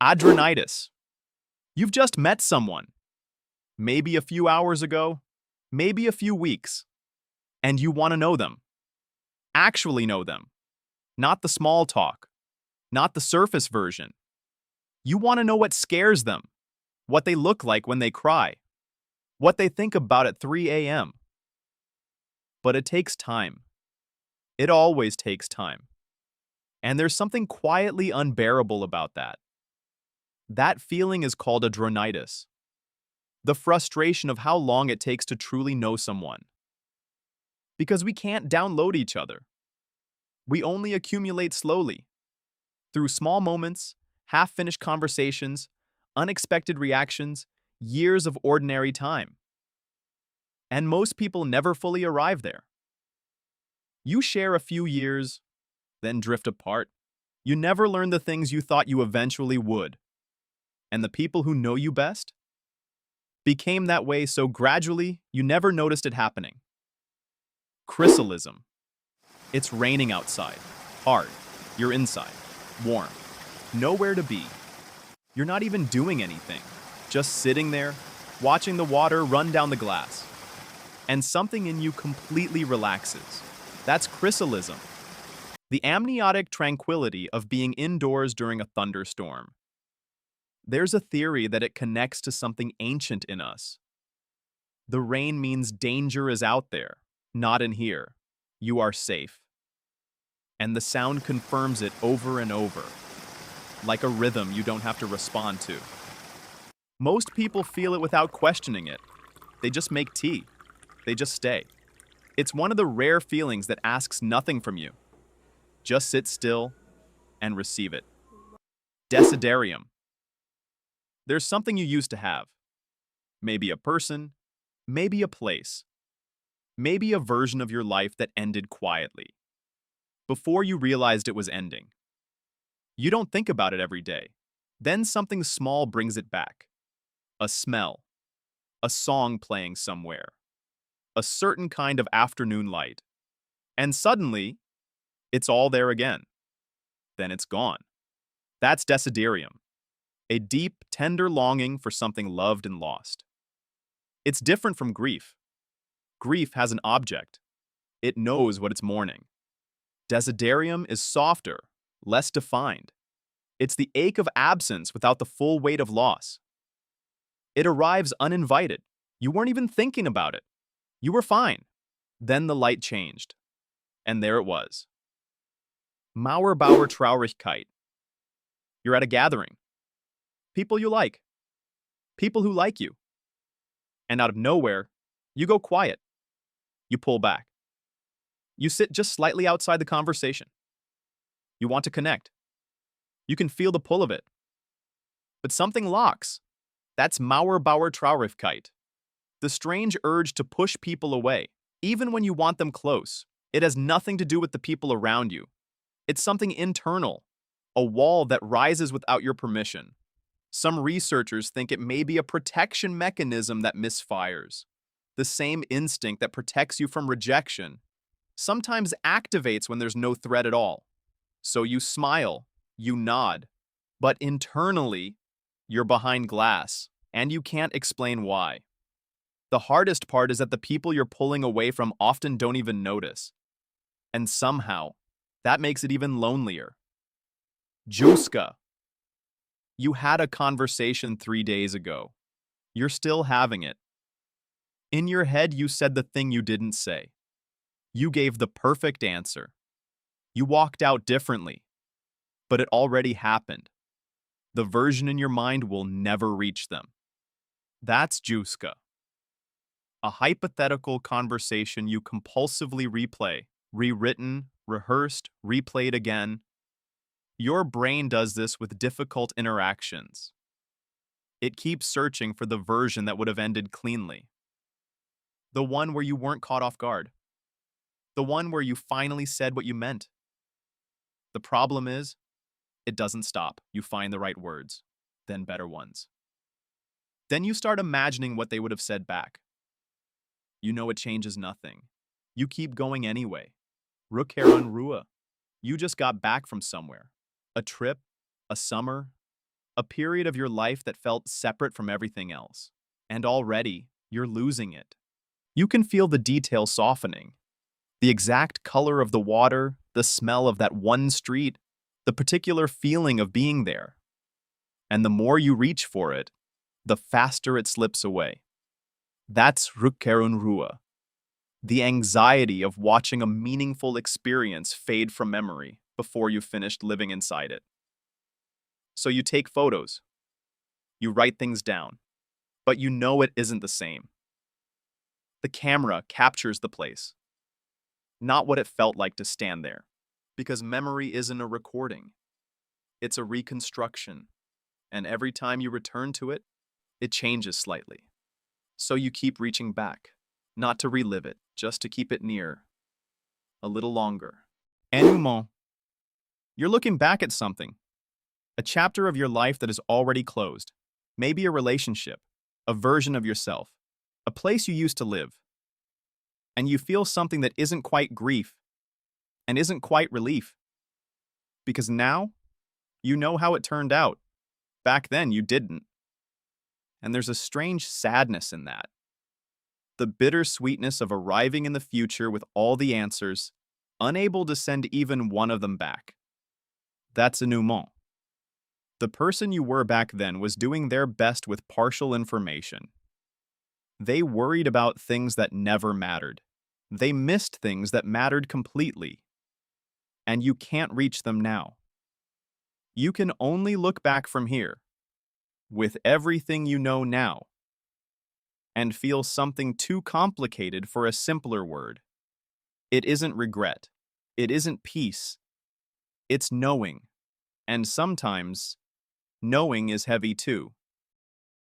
Adronitis. You've just met someone, maybe a few hours ago, maybe a few weeks, and you want to know them. Actually know them. Not the small talk, not the surface version. You want to know what scares them, what they look like when they cry, what they think about at 3 a.m. But it takes time. It always takes time. And there's something quietly unbearable about that. That feeling is called adronitis. The frustration of how long it takes to truly know someone. Because we can't download each other. We only accumulate slowly. Through small moments, half-finished conversations, unexpected reactions, years of ordinary time. And most people never fully arrive there. You share a few years, then drift apart. You never learn the things you thought you eventually would. And the people who know you best became that way so gradually you never noticed it happening. Chrysalism. It's raining outside. Hard. You're inside. Warm. Nowhere to be. You're not even doing anything. Just sitting there, watching the water run down the glass. And something in you completely relaxes. That's chrysalism. The amniotic tranquility of being indoors during a thunderstorm. There's a theory that it connects to something ancient in us. The rain means danger is out there, not in here. You are safe. And the sound confirms it over and over, like a rhythm you don't have to respond to. Most people feel it without questioning it. They just make tea. They just stay. It's one of the rare feelings that asks nothing from you. Just sit still and receive it. Desiderium. There's something you used to have. Maybe a person, maybe a place, maybe a version of your life that ended quietly, before you realized it was ending. You don't think about it every day. Then something small brings it back. A smell, a song playing somewhere, a certain kind of afternoon light. And suddenly, it's all there again. Then it's gone. That's Desiderium. A deep, tender longing for something loved and lost. It's different from grief. Grief has an object. It knows what it's mourning. Desiderium is softer, less defined. It's the ache of absence without the full weight of loss. It arrives uninvited. You weren't even thinking about it. You were fine. Then the light changed. And there it was. Mauerbauertraurigkeit. You're at a gathering. People you like. People who like you. And out of nowhere, you go quiet. You pull back. You sit just slightly outside the conversation. You want to connect. You can feel the pull of it. But something locks. That's Mauerbauertraurigkeit. The strange urge to push people away, even when you want them close. It has nothing to do with the people around you. It's something internal, a wall that rises without your permission. Some researchers think it may be a protection mechanism that misfires. The same instinct that protects you from rejection sometimes activates when there's no threat at all. So you smile, you nod, but internally, you're behind glass, and you can't explain why. The hardest part is that the people you're pulling away from often don't even notice. And somehow, that makes it even lonelier. Jouska. You had a conversation 3 days ago. You're still having it. In your head, you said the thing you didn't say. You gave the perfect answer. You walked out differently. But it already happened. The version in your mind will never reach them. That's Jouska. A hypothetical conversation you compulsively replay, rewritten, rehearsed, replayed again. Your brain does this with difficult interactions. It keeps searching for the version that would have ended cleanly. The one where you weren't caught off guard. The one where you finally said what you meant. The problem is, it doesn't stop. You find the right words, then better ones. Then you start imagining what they would have said back. You know it changes nothing. You keep going anyway. Rückkehrunruhe. You just got back from somewhere. A trip, a summer, a period of your life that felt separate from everything else. And already, you're losing it. You can feel the detail softening. The exact color of the water, the smell of that one street, the particular feeling of being there. And the more you reach for it, the faster it slips away. That's Rückkehrunruhe, the anxiety of watching a meaningful experience fade from memory before you've finished living inside it. So you take photos, you write things down, but you know it isn't the same. The camera captures the place, not what it felt like to stand there, because memory isn't a recording. It's a reconstruction, and every time you return to it, it changes slightly. So you keep reaching back, not to relive it, just to keep it near, a little longer. Énouement. You're looking back at something, a chapter of your life that is already closed, maybe a relationship, a version of yourself, a place you used to live. And you feel something that isn't quite grief and isn't quite relief. Because now, you know how it turned out. Back then, you didn't. And there's a strange sadness in that. The bittersweetness of arriving in the future with all the answers, unable to send even one of them back. That's Énouement. The person you were back then was doing their best with partial information. They worried about things that never mattered. They missed things that mattered completely. And you can't reach them now. You can only look back from here, with everything you know now, and feel something too complicated for a simpler word. It isn't regret. It isn't peace. It's knowing. And sometimes, knowing is heavy too.